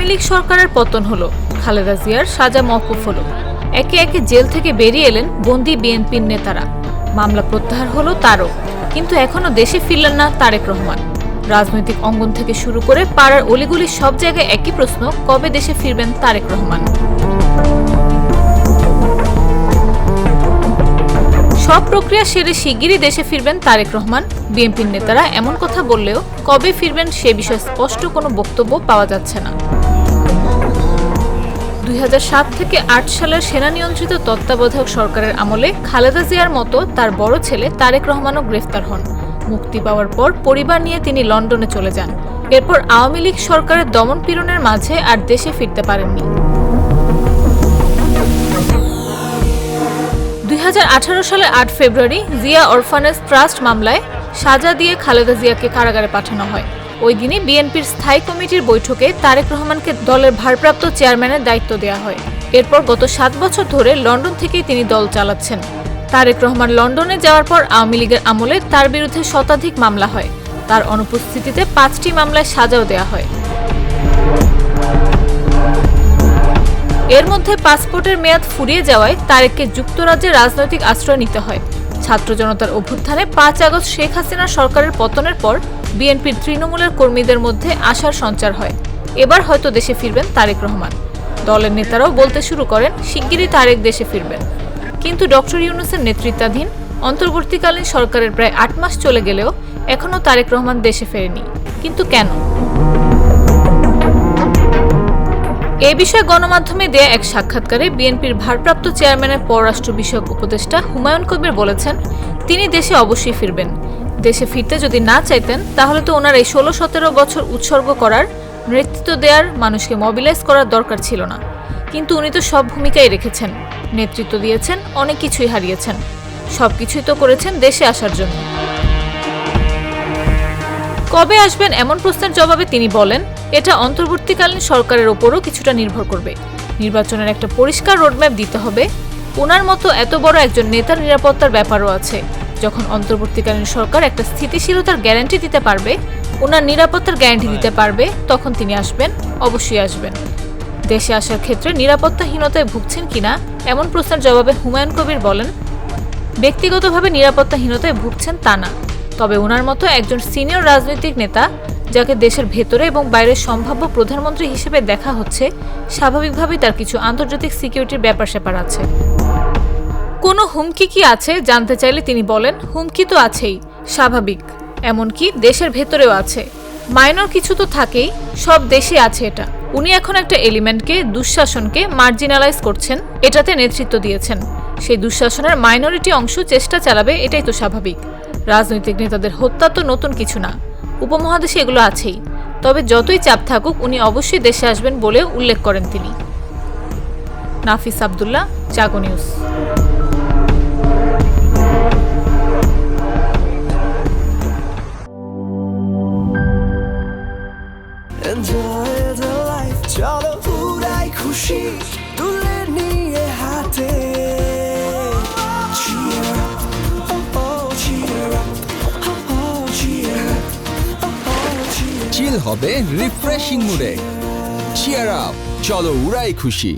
লীগ সরকারের পতন হলো, খালেদা জিয়ার সাজা মওকুফ হলো। একে একে জেল থেকে বেরিয়ে এলেন বন্দী বিএনপির নেতারা। মামলা প্রত্যাহার হলো তারও, কিন্তু এখনো দেশে ফিরলেন না তারেক রহমান। রাজনৈতিক অঙ্গন থেকে শুরু করে পাড়ার অলিগলির সব জায়গায় একই প্রশ্ন, কবে দেশে ফিরবেন তারেক রহমান। সব প্রক্রিয়া সেরে শিগগিরই দেশে ফিরবেন তারেক রহমান। বিএনপির নেতারা এমন কথা বললেও কবে ফিরবেন সে বিষয়ে স্পষ্ট কোনো বক্তব্য পাওয়া যাচ্ছে না। 2007 থেকে 8 সালের সেনা নিয়ন্ত্রিত তত্ত্বাবধায়ক সরকারের আমলে খালেদা জিয়ার মতো তার বড় ছেলে তারেক রহমানও গ্রেফতার হন। মুক্তি পাওয়ার পর পরিবার নিয়ে তিনি লন্ডনে চলে যান। এরপর আওয়ামী লীগ সরকারের দমন-পীড়নের মাঝে আর দেশে ফিরতে পারেননি। 2018 সালের 8 ফেব্রুয়ারি জিয়া অরফানেজ ট্রাস্ট মামলায় সাজা দিয়ে খালেদা জিয়াকে কারাগারে পাঠানো হয়। ওই দিনই বিএনপির স্থায়ী কমিটির বৈঠকে তারেক রহমানকে দলের ভারপ্রাপ্ত চেয়ারম্যানের দায়িত্ব দেওয়া হয়। এরপর গত 7 বছর ধরে লন্ডন থেকেই তিনি দল চালাচ্ছেন। তারেক রহমান লন্ডনে যাওয়ার পর আওয়ামী লীগের আমলে তার বিরুদ্ধে শতাধিক মামলা হয়। তার অনুপস্থিতিতে 5টি মামলায় সাজাও দেওয়া হয়। এর মধ্যে পাসপোর্টের মেয়াদ ফুরিয়ে যাওয়ায় তারেককে যুক্তরাজ্যে রাজনৈতিক আশ্রয় নিতে হয়। ছাত্র জনতার অভ্যুত্থানে 5 আগস্ট শেখ হাসিনা সরকারের পতনের পর বিএনপির তৃণমূলের কর্মীদের মধ্যে আশার সঞ্চার হয়, এবার হয়তো দেশে ফিরবেন তারেক রহমান। দলের নেতারাও বলতে শুরু করেন শিগগিরই তারেক দেশে ফিরবেন। কিন্তু ডক্টর ইউনূসের নেতৃত্বাধীন অন্তর্বর্তীকালীন সরকারের প্রায় 8 মাস চলে গেলেও এখনও তারেক রহমান দেশে ফেরেনি। কিন্তু কেন? এ বিষয়ে গণমাধ্যমে দেয়া এক সাক্ষাৎকারে বিএনপির ভারপ্রাপ্ত চেয়ারম্যানের পররাষ্ট্র বিষয়ক উপদেষ্টা হুমায়ুন কবির বলেছেন, তিনি দেশে অবশ্যই ফিরবেন। দেশে ফিরতে যদি না চাইতেন তাহলে তো ওনার এই 16-17 বছর উৎসর্গ করার, নেতৃত্ব দেওয়ার, মানুষকে মোবিলাইজ করার দরকার ছিল না। কিন্তু উনি তো সব ভূমিকাই রেখেছেন, নেতৃত্ব দিয়েছেন, অনেক কিছুই হারিয়েছেন, সবকিছুই তো করেছেন দেশে আসার জন্য। কবে আসবেন এমন প্রশ্নের জবাবে তিনি বলেন, এটা অন্তর্বর্তীকালীন সরকারের ওপরও কিছুটা নির্ভর করবে। নির্বাচনের একটা পরিষ্কার রোডম্যাপ দিতে হবে। ওনার মতো এত বড় একজন নেতার নিরাপত্তার ব্যাপারও আছে। যখন অন্তর্বর্তীকালীন সরকার একটা স্থিতিশীলতার গ্যারান্টি দিতে পারবে, ওনার নিরাপত্তার গ্যারান্টি দিতে পারবে, তখন তিনি আসবেন, অবশ্যই আসবেন। দেশে আসার ক্ষেত্রে নিরাপত্তাহীনতায় ভুগছেন কিনা এমন প্রশ্নের জবাবে হুমায়ুন কবির বলেন, ব্যক্তিগতভাবে নিরাপত্তাহীনতায় ভুগছেন তা না, তবে ওনার মতো একজন সিনিয়র রাজনৈতিক নেতা যাকে দেশের ভেতরে এবং বাইরে সম্ভাব্য প্রধানমন্ত্রী হিসেবে দেখা হচ্ছে, স্বাভাবিকভাবেই তার কিছু আন্তর্জাতিক সিকিউরিটির ব্যাপার স্যাপার আছে। কোনো হুমকি কি আছে জানতে চাইলে তিনি বলেন, হুমকি তো আছেই, স্বাভাবিক, এমনকি দেশের ভেতরেও আছে। মাইনর কিছু তো থাকেই, সব দেশে আছে এটা। উনি এখন একটা এলিমেন্টকে, দুঃশাসনকে মার্জিনালাইজ করছেন, এটাতে নেতৃত্ব দিয়েছেন। সেই দুঃশাসনের মাইনরিটি অংশ চেষ্টা চালাবে, এটাই তো স্বাভাবিক। রাজনৈতিক নেতাদের হত্যা তো নতুন কিছু না, উপমহাদেশে এগুলো আছেই। তবে যতই চাপ থাকুক উনি অবশ্যই দেশে আসবেন বলেও উল্লেখ করেন তিনি। নাফিস আব্দুল্লাহ, জাগো নিউজ। Enjoy the life, চলো উড়াই খুশি তুলে নিয়ে হাতে। Cheer up, oh oh, cheer up, oh oh, cheer up, oh oh, cheer up. চিল হবে রিফ্রেশিং মুডে। চিয়ার আপ, চলো উড়াই খুশি।